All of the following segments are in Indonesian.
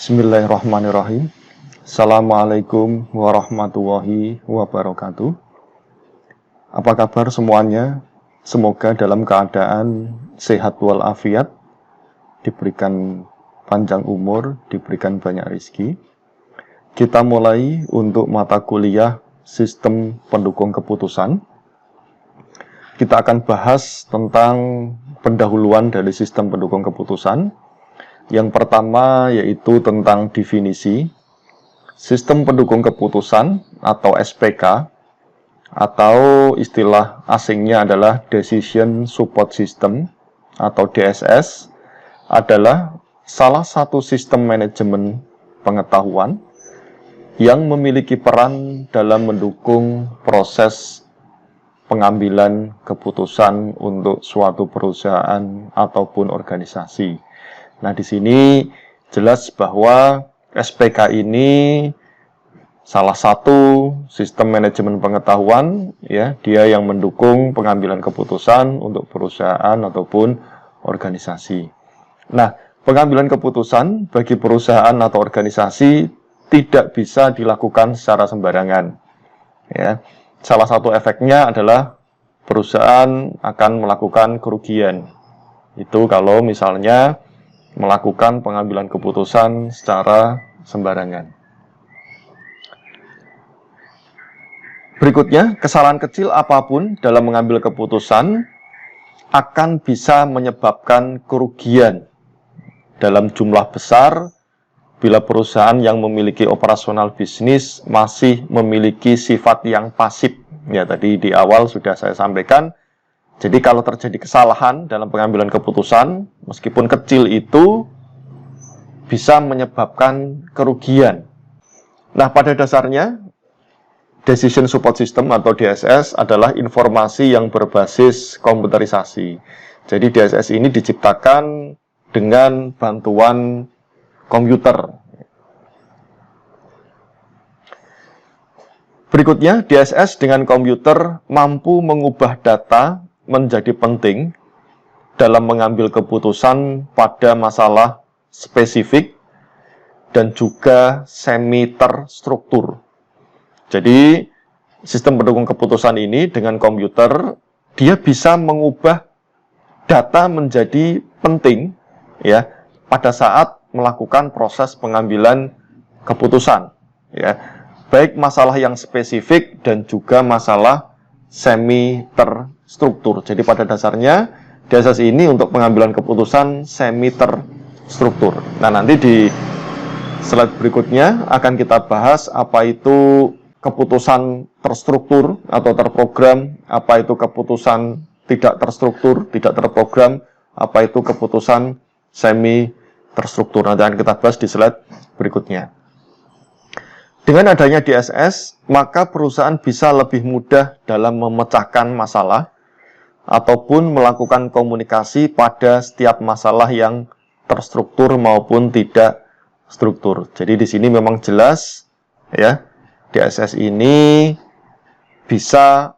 Bismillahirrahmanirrahim. Assalamualaikum warahmatullahi wabarakatuh. Apa kabar semuanya? Semoga dalam keadaan sehat walafiat, diberikan panjang umur, diberikan banyak rezeki. Kita mulai untuk mata kuliah sistem pendukung keputusan. Kita akan bahas tentang pendahuluan dari sistem pendukung keputusan. Yang pertama yaitu tentang definisi. Sistem pendukung keputusan atau SPK atau istilah asingnya adalah Decision Support System atau DSS adalah salah satu sistem manajemen pengetahuan yang memiliki peran dalam mendukung proses pengambilan keputusan untuk suatu perusahaan ataupun organisasi. Nah, di sini jelas bahwa SPK ini salah satu sistem manajemen pengetahuan, ya, dia yang mendukung pengambilan keputusan untuk perusahaan ataupun organisasi. Nah, pengambilan keputusan bagi perusahaan atau organisasi tidak bisa dilakukan secara sembarangan. Ya, salah satu efeknya adalah perusahaan akan melakukan kerugian. Itu kalau misalnya melakukan pengambilan keputusan secara sembarangan. Berikutnya, kesalahan kecil apapun dalam mengambil keputusan akan bisa menyebabkan kerugian dalam jumlah besar bila perusahaan yang memiliki operasional bisnis masih memiliki sifat yang pasif. Ya, tadi di awal sudah saya sampaikan. Jadi kalau terjadi kesalahan dalam pengambilan keputusan, meskipun kecil itu bisa menyebabkan kerugian. Nah, pada dasarnya, Decision Support System atau DSS adalah informasi yang berbasis komputerisasi. Jadi DSS ini diciptakan dengan bantuan komputer. Berikutnya, DSS dengan komputer mampu mengubah data menjadi penting dalam mengambil keputusan pada masalah spesifik dan juga semi terstruktur. Jadi, sistem pendukung keputusan ini dengan komputer, dia bisa mengubah data menjadi penting, ya, pada saat melakukan proses pengambilan keputusan, ya, baik masalah yang spesifik dan juga masalah semi terstruktur. Jadi pada dasarnya DSS ini untuk pengambilan keputusan semi terstruktur. Nah, nanti di slide berikutnya akan kita bahas apa itu keputusan terstruktur atau terprogram, apa itu keputusan tidak terstruktur, tidak terprogram, apa itu keputusan semi terstruktur. Nanti akan kita bahas di slide berikutnya. Dengan adanya DSS, maka perusahaan bisa lebih mudah dalam memecahkan masalah ataupun melakukan komunikasi pada setiap masalah yang terstruktur maupun tidak struktur. Jadi di sini memang jelas, ya, DSS ini bisa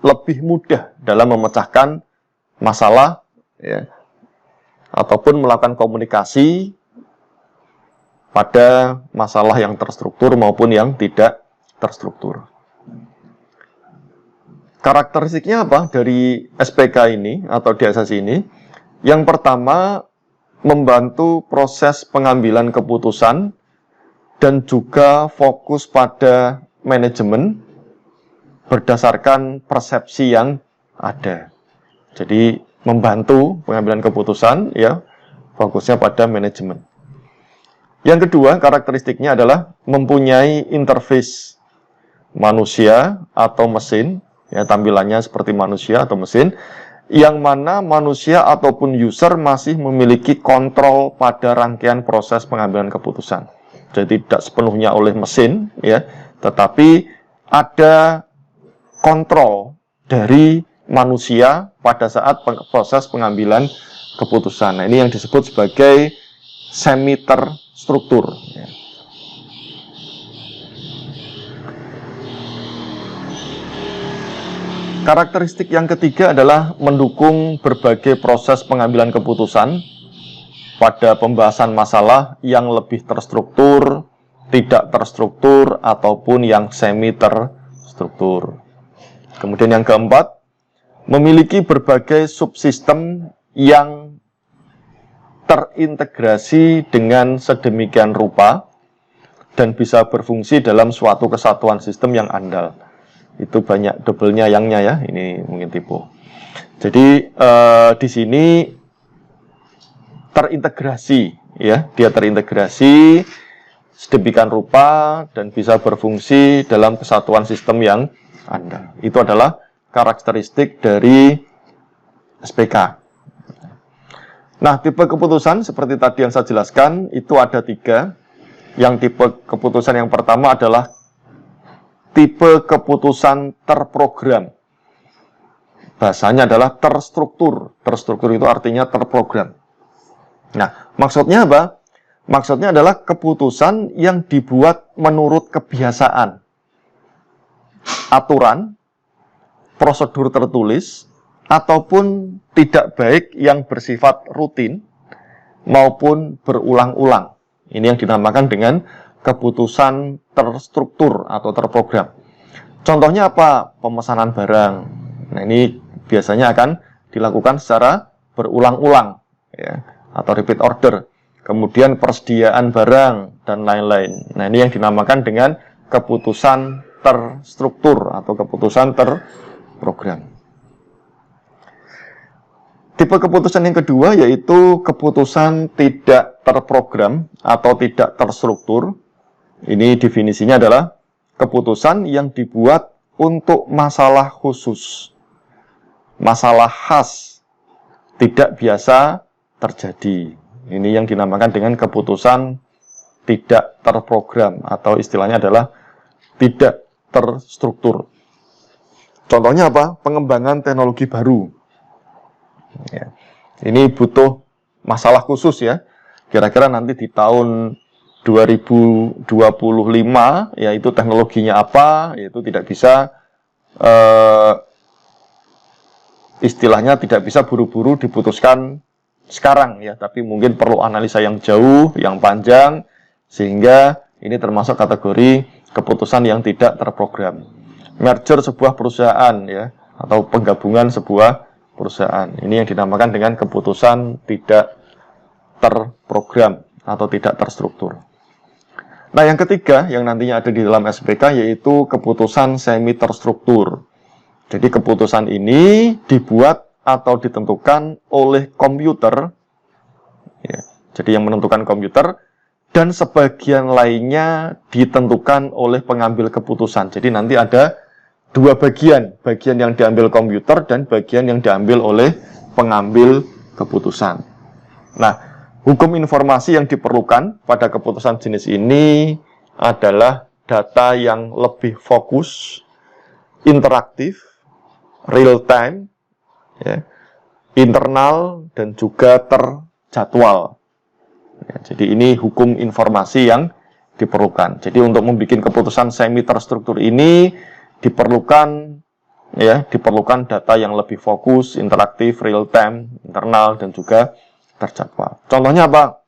lebih mudah dalam memecahkan masalah, ya, ataupun melakukan komunikasi pada masalah yang terstruktur maupun yang tidak terstruktur. Karakteristiknya apa dari SPK ini atau DSS ini? Yang pertama, membantu proses pengambilan keputusan dan juga fokus pada manajemen berdasarkan persepsi yang ada. Jadi, membantu pengambilan keputusan, ya, fokusnya pada manajemen. Yang kedua, karakteristiknya adalah mempunyai interface manusia atau mesin, ya, tampilannya seperti manusia atau mesin, yang mana manusia ataupun user masih memiliki kontrol pada rangkaian proses pengambilan keputusan. Jadi tidak sepenuhnya oleh mesin, ya, tetapi ada kontrol dari manusia pada saat proses pengambilan keputusan. Nah, ini yang disebut sebagai semi terstruktur. Karakteristik yang ketiga adalah mendukung berbagai proses pengambilan keputusan pada pembahasan masalah yang lebih terstruktur, tidak terstruktur, ataupun yang semi terstruktur. Kemudian yang keempat, memiliki berbagai subsistem yang terintegrasi dengan sedemikian rupa dan bisa berfungsi dalam suatu kesatuan sistem yang andal. Itu banyak double-nya yangnya ya, ini mungkin tipe. Jadi di sini terintegrasi ya, dia terintegrasi sedemikian rupa dan bisa berfungsi dalam kesatuan sistem yang andal. Itu adalah karakteristik dari SPK. Nah, tipe keputusan seperti tadi yang saya jelaskan itu ada 3. Yang tipe keputusan yang pertama adalah tipe keputusan terprogram. Bahasanya adalah terstruktur. Terstruktur itu artinya terprogram. Nah, maksudnya apa? Maksudnya adalah keputusan yang dibuat menurut kebiasaan, aturan, prosedur tertulis, ataupun tidak baik yang bersifat rutin maupun berulang-ulang. Ini yang dinamakan dengan keputusan terstruktur atau terprogram. Contohnya apa? Pemesanan barang. Nah, ini biasanya akan dilakukan secara berulang-ulang ya, atau repeat order. Kemudian persediaan barang dan lain-lain. Nah, ini yang dinamakan dengan keputusan terstruktur atau keputusan terprogram. Tipe keputusan yang kedua yaitu keputusan tidak terprogram atau tidak terstruktur. Ini definisinya adalah keputusan yang dibuat untuk masalah khusus, masalah khas, tidak biasa terjadi. Ini yang dinamakan dengan keputusan tidak terprogram atau istilahnya adalah tidak terstruktur. Contohnya apa? Pengembangan teknologi baru. Ya. Ini butuh masalah khusus ya. Kira-kira nanti di tahun 2025 yaitu teknologinya apa, yaitu tidak bisa istilahnya tidak bisa buru-buru diputuskan sekarang ya, tapi mungkin perlu analisa yang jauh, yang panjang, sehingga ini termasuk kategori keputusan yang tidak terprogram. Merger sebuah perusahaan ya, atau penggabungan sebuah perusahaan. Ini yang dinamakan dengan keputusan tidak terprogram atau tidak terstruktur. Nah, yang ketiga yang nantinya ada di dalam SPK yaitu keputusan semi terstruktur. Jadi keputusan ini dibuat atau ditentukan oleh komputer, ya, jadi yang menentukan komputer, dan sebagian lainnya ditentukan oleh pengambil keputusan. Jadi nanti ada 2 bagian, bagian yang diambil komputer dan bagian yang diambil oleh pengambil keputusan. Nah, hukum informasi yang diperlukan pada keputusan jenis ini adalah data yang lebih fokus, interaktif, real time, ya, internal dan juga terjadwal. Ya, jadi ini hukum informasi yang diperlukan. Jadi untuk membuat keputusan semi terstruktur ini diperlukan data yang lebih fokus, interaktif, real time, internal dan juga terjadwal. Contohnya apa?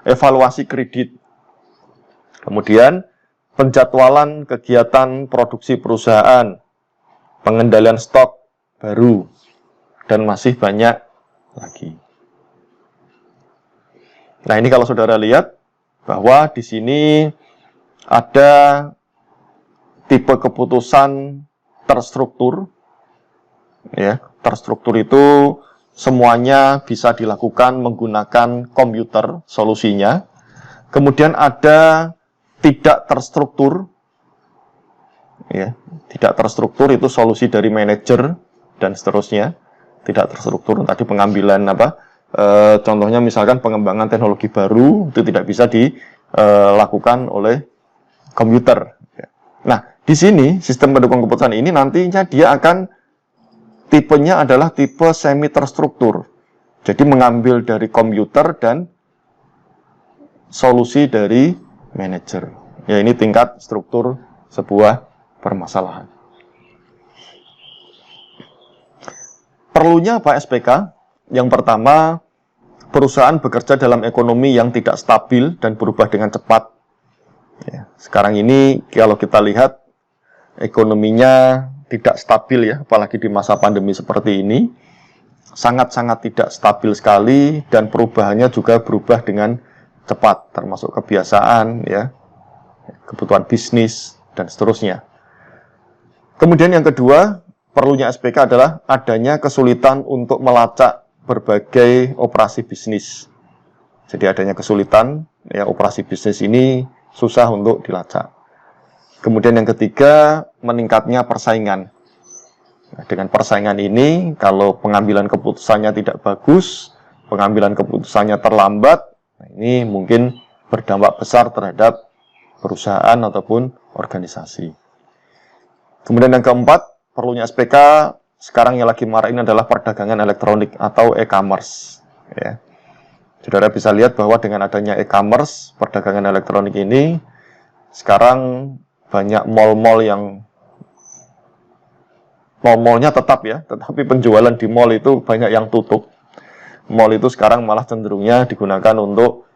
Evaluasi kredit. Kemudian penjadwalan kegiatan produksi perusahaan, pengendalian stok baru, dan masih banyak lagi. Nah, ini kalau saudara lihat bahwa di sini ada tipe keputusan terstruktur. Ya, terstruktur itu semuanya bisa dilakukan menggunakan komputer solusinya. Kemudian ada tidak terstruktur. Ya, tidak terstruktur itu solusi dari manajer dan seterusnya. Tidak terstruktur tadi pengambilan contohnya misalkan pengembangan teknologi baru itu tidak bisa dilakukan oleh komputer. Nah, di sini sistem pendukung keputusan ini nantinya dia akan tipenya adalah tipe semi terstruktur. Jadi mengambil dari komputer dan solusi dari manajer. Ya, ini tingkat struktur sebuah permasalahan. Perlunya apa SPK? Yang pertama, perusahaan bekerja dalam ekonomi yang tidak stabil dan berubah dengan cepat. Ya, sekarang ini kalau kita lihat ekonominya tidak stabil ya, apalagi di masa pandemi seperti ini, sangat-sangat tidak stabil sekali dan perubahannya juga berubah dengan cepat, termasuk kebiasaan, ya, kebutuhan bisnis dan seterusnya. Kemudian yang kedua, perlunya SPK adalah adanya kesulitan untuk melacak berbagai operasi bisnis. Jadi adanya kesulitan, ya, operasi bisnis ini susah untuk dilacak. Kemudian yang ketiga, meningkatnya persaingan. Nah, dengan persaingan ini, kalau pengambilan keputusannya tidak bagus, pengambilan keputusannya terlambat, nah ini mungkin berdampak besar terhadap perusahaan ataupun organisasi. Kemudian yang keempat, perlunya SPK sekarang yang lagi marak ini adalah perdagangan elektronik atau e-commerce. Ya. Saudara bisa lihat bahwa dengan adanya e-commerce, perdagangan elektronik ini, sekarang banyak mall-mall yang mall-mallnya tetap ya, tetapi penjualan di mall itu banyak yang tutup. Mall itu sekarang malah cenderungnya digunakan untuk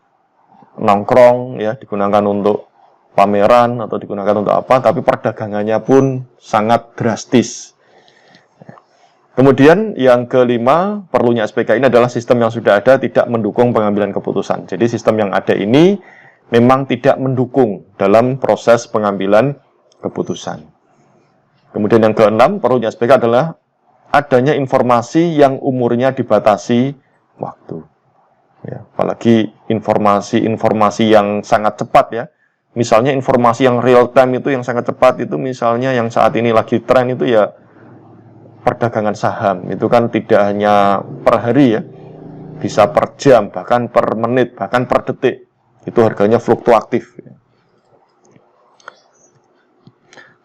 nongkrong, ya, digunakan untuk pameran atau digunakan untuk apa, tapi perdagangannya pun sangat drastis. Kemudian yang kelima, perlunya SPK ini adalah sistem yang sudah ada tidak mendukung pengambilan keputusan. Jadi sistem yang ada ini memang tidak mendukung dalam proses pengambilan keputusan. Kemudian yang keenam, perlunya SPK adalah adanya informasi yang umurnya dibatasi waktu. Ya, apalagi informasi yang sangat cepat ya. Misalnya informasi yang real time itu yang sangat cepat itu misalnya yang saat ini lagi tren itu ya perdagangan saham. Itu kan tidak hanya per hari ya, bisa per jam, bahkan per menit, bahkan per detik. Itu harganya fluktuatif.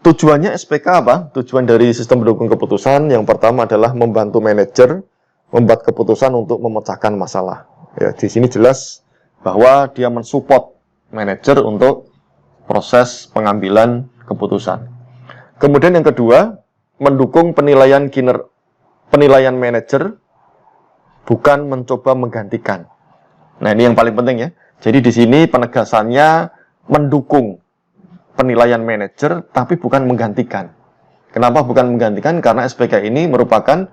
Tujuannya SPK apa? Tujuan dari sistem pendukung keputusan yang pertama adalah membantu manajer membuat keputusan untuk memecahkan masalah. Ya, di sini jelas bahwa dia mensupport manajer untuk proses pengambilan keputusan. Kemudian yang kedua, mendukung penilaian manajer, bukan mencoba menggantikan. Nah, ini yang paling penting ya. Jadi di sini penegasannya mendukung penilaian manajer, tapi bukan menggantikan. Kenapa bukan menggantikan? Karena SPK ini merupakan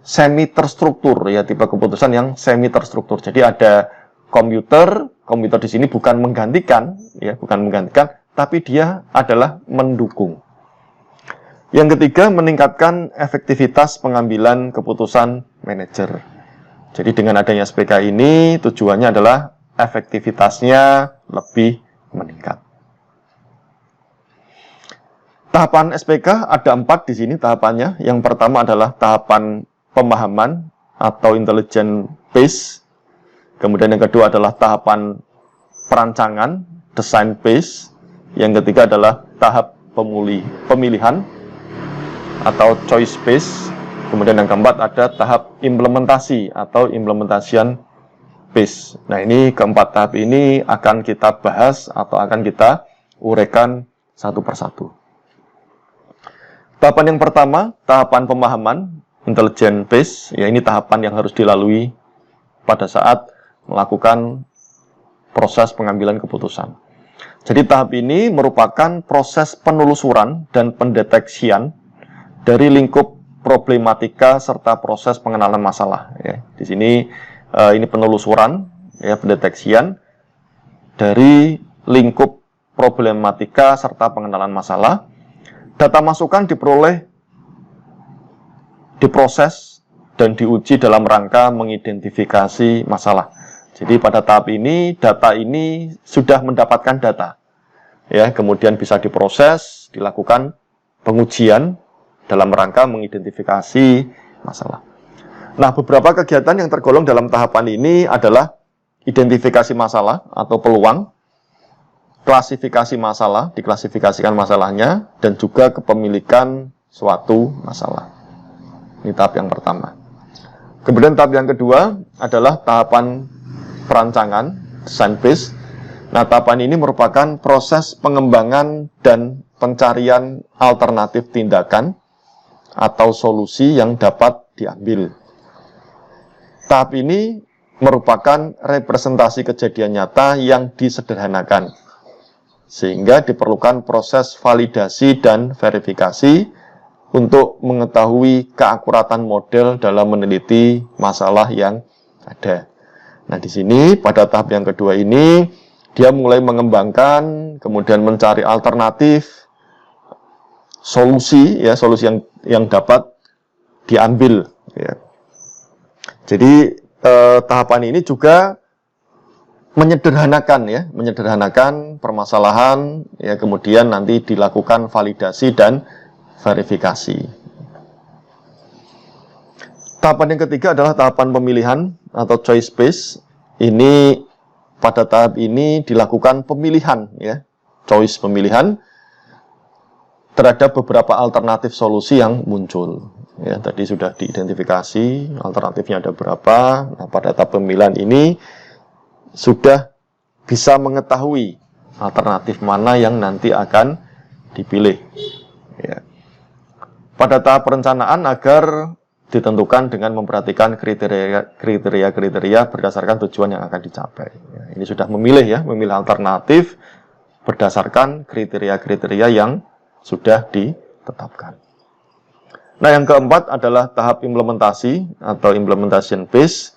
semi terstruktur, ya, tipe keputusan yang semi terstruktur. Jadi ada komputer di sini bukan menggantikan, ya, bukan menggantikan, tapi dia adalah mendukung. Yang ketiga, meningkatkan efektivitas pengambilan keputusan manajer. Jadi dengan adanya SPK ini, tujuannya adalah efektivitasnya lebih meningkat. Tahapan SPK ada 4 di sini tahapannya. Yang pertama adalah tahapan pemahaman atau intelligent phase. Kemudian yang kedua adalah tahapan perancangan, design phase. Yang ketiga adalah tahap pemilihan atau choice phase. Kemudian yang keempat ada tahap implementasi atau implementation phase. Nah, ini keempat tahap ini akan kita bahas atau akan kita uraikan satu persatu. Tahapan yang pertama, tahapan pemahaman, intelligent phase, ya, ini tahapan yang harus dilalui pada saat melakukan proses pengambilan keputusan. Jadi tahap ini merupakan proses penelusuran dan pendeteksian dari lingkup problematika serta proses pengenalan masalah. Ya, di sini ini penelusuran, ya, pendeteksian dari lingkup problematika serta pengenalan masalah. Data masukan diperoleh, diproses, dan diuji dalam rangka mengidentifikasi masalah. Jadi pada tahap ini, data ini sudah mendapatkan data. Ya, kemudian bisa diproses, dilakukan pengujian dalam rangka mengidentifikasi masalah. Nah, beberapa kegiatan yang tergolong dalam tahapan ini adalah identifikasi masalah atau peluang, klasifikasi masalah, diklasifikasikan masalahnya, dan juga kepemilikan suatu masalah. Ini tahap yang pertama. Kemudian tahap yang kedua adalah tahapan perancangan, design phase. Nah, tahapan ini merupakan proses pengembangan dan pencarian alternatif tindakan atau solusi yang dapat diambil. Tahap ini merupakan representasi kejadian nyata yang disederhanakan, sehingga diperlukan proses validasi dan verifikasi untuk mengetahui keakuratan model dalam meneliti masalah yang ada. Nah, di sini pada tahap yang kedua ini dia mulai mengembangkan, kemudian mencari alternatif solusi, ya, solusi yang dapat diambil, ya. Jadi tahapan ini juga menyederhanakan permasalahan, ya, kemudian nanti dilakukan validasi dan verifikasi. Tahapan yang ketiga adalah tahapan pemilihan atau choice based. Ini pada tahap ini dilakukan pemilihan, ya, choice pemilihan terhadap beberapa alternatif solusi yang muncul. Ya, tadi sudah diidentifikasi alternatifnya ada berapa. Nah, pada tahap pemilihan ini sudah bisa mengetahui alternatif mana yang nanti akan dipilih. Ya. Pada tahap perencanaan agar ditentukan dengan memperhatikan kriteria berdasarkan tujuan yang akan dicapai. Ya, ini sudah memilih, ya, memilih alternatif berdasarkan kriteria-kriteria yang sudah ditetapkan. Nah, yang keempat adalah tahap implementasi atau implementation phase.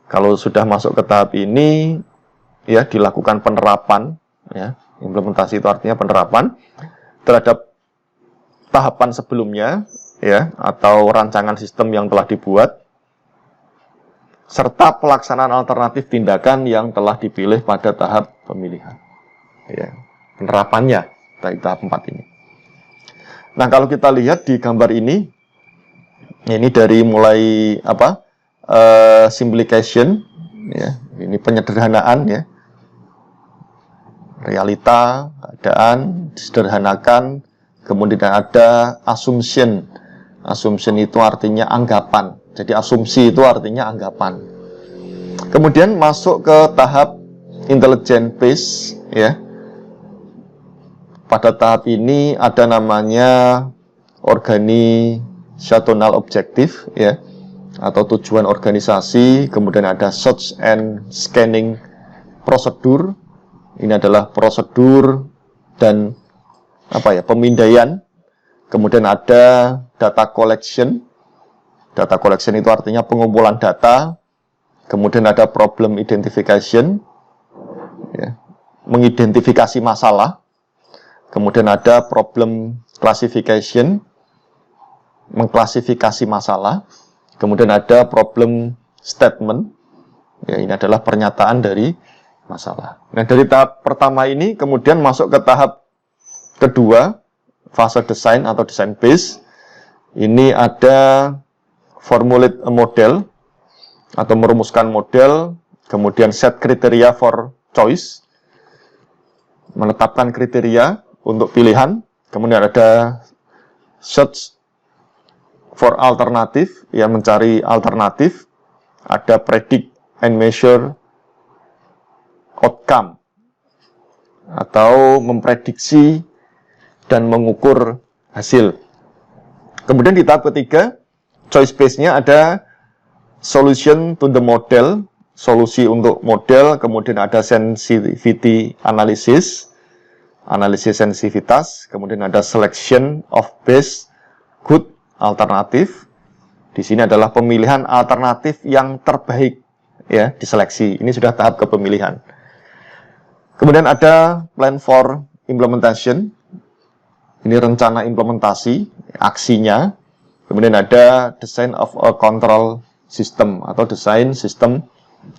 Kalau sudah masuk ke tahap ini, ya, dilakukan penerapan, ya. Implementasi itu artinya penerapan terhadap tahapan sebelumnya, ya, atau rancangan sistem yang telah dibuat, serta pelaksanaan alternatif tindakan yang telah dipilih pada tahap pemilihan. Ya, penerapannya dari tahap 4 ini. Nah, kalau kita lihat di gambar ini dari mulai simplification, ya, ini penyederhanaan, ya, realita, keadaan disederhanakan, kemudian ada assumption. Assumption itu artinya anggapan. Jadi asumsi itu artinya anggapan. Kemudian masuk ke tahap intelligent phase, ya. Pada tahap ini ada namanya organizational objective, ya, atau tujuan organisasi. Kemudian ada search and scanning prosedur. Ini adalah prosedur dan pemindaian. Kemudian ada data collection. Data collection itu artinya pengumpulan data. Kemudian ada problem identification, ya, mengidentifikasi masalah. Kemudian ada problem classification, mengklasifikasi masalah. Kemudian ada problem statement, ya, ini adalah pernyataan dari masalah. Nah, dari tahap pertama ini kemudian masuk ke tahap kedua, fase desain atau design base. Ini ada formulate a model atau merumuskan model, kemudian set kriteria for choice, menetapkan kriteria untuk pilihan, kemudian ada search for alternative, ya, mencari alternatif, ada predict and measure outcome atau memprediksi dan mengukur hasil. Kemudian di tahap ketiga, choice base-nya ada solution to the model, solusi untuk model, kemudian ada sensitivity analysis, analisis sensitivitas, kemudian ada selection of best good alternatif. Di sini adalah pemilihan alternatif yang terbaik, ya, diseleksi. Ini sudah tahap kepemilihan. Kemudian ada plan for implementation. Ini rencana implementasi, aksinya. Kemudian ada design of a control system atau desain sistem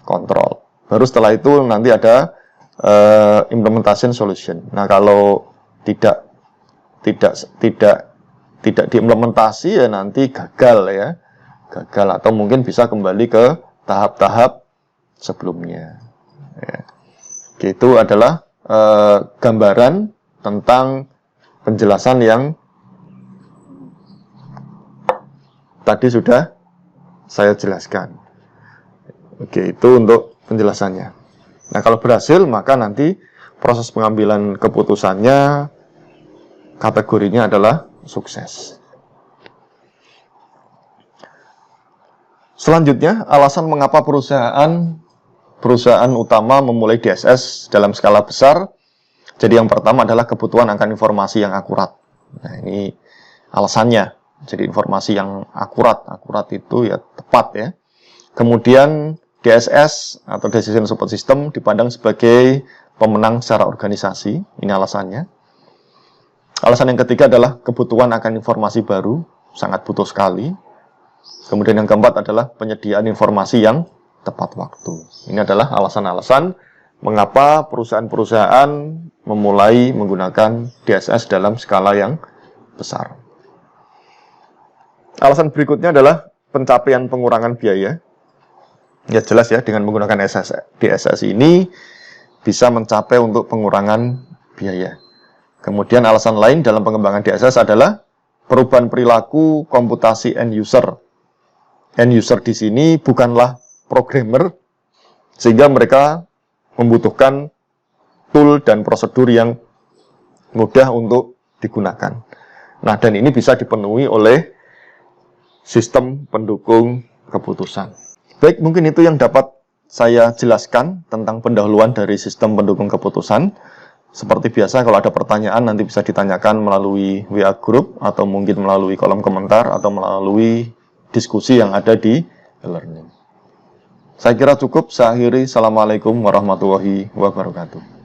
kontrol. Baru setelah itu nanti ada implementation solution. Nah, kalau tidak diimplementasi, ya, nanti gagal, ya, gagal atau mungkin bisa kembali ke tahap-tahap sebelumnya. Ya. Itu adalah gambaran tentang penjelasan yang tadi sudah saya jelaskan. Oke, itu untuk penjelasannya. Nah, kalau berhasil, maka nanti proses pengambilan keputusannya, kategorinya adalah sukses. Selanjutnya, alasan mengapa perusahaan utama memulai DSS dalam skala besar. Jadi yang pertama adalah kebutuhan akan informasi yang akurat. Nah, ini alasannya. Jadi informasi yang akurat itu ya tepat ya. Kemudian DSS atau Decision Support System dipandang sebagai pemenang secara organisasi. Ini alasannya. Alasan yang ketiga adalah kebutuhan akan informasi baru, sangat butuh sekali. Kemudian yang keempat adalah penyediaan informasi yang tepat waktu. Ini adalah alasan-alasan mengapa perusahaan-perusahaan memulai menggunakan DSS dalam skala yang besar. Alasan berikutnya adalah pencapaian pengurangan biaya. Ya jelas ya, dengan menggunakan DSS ini bisa mencapai untuk pengurangan biaya. Kemudian alasan lain dalam pengembangan DSS adalah perubahan perilaku komputasi end user. End user di sini bukanlah programmer, sehingga mereka membutuhkan tool dan prosedur yang mudah untuk digunakan. Nah, dan ini bisa dipenuhi oleh sistem pendukung keputusan. Baik, mungkin itu yang dapat saya jelaskan tentang pendahuluan dari sistem pendukung keputusan. Seperti biasa, kalau ada pertanyaan nanti bisa ditanyakan melalui WA Group, atau mungkin melalui kolom komentar, atau melalui diskusi yang ada di e-learning. Saya kira cukup. Saya akhiri. Assalamualaikum warahmatullahi wabarakatuh.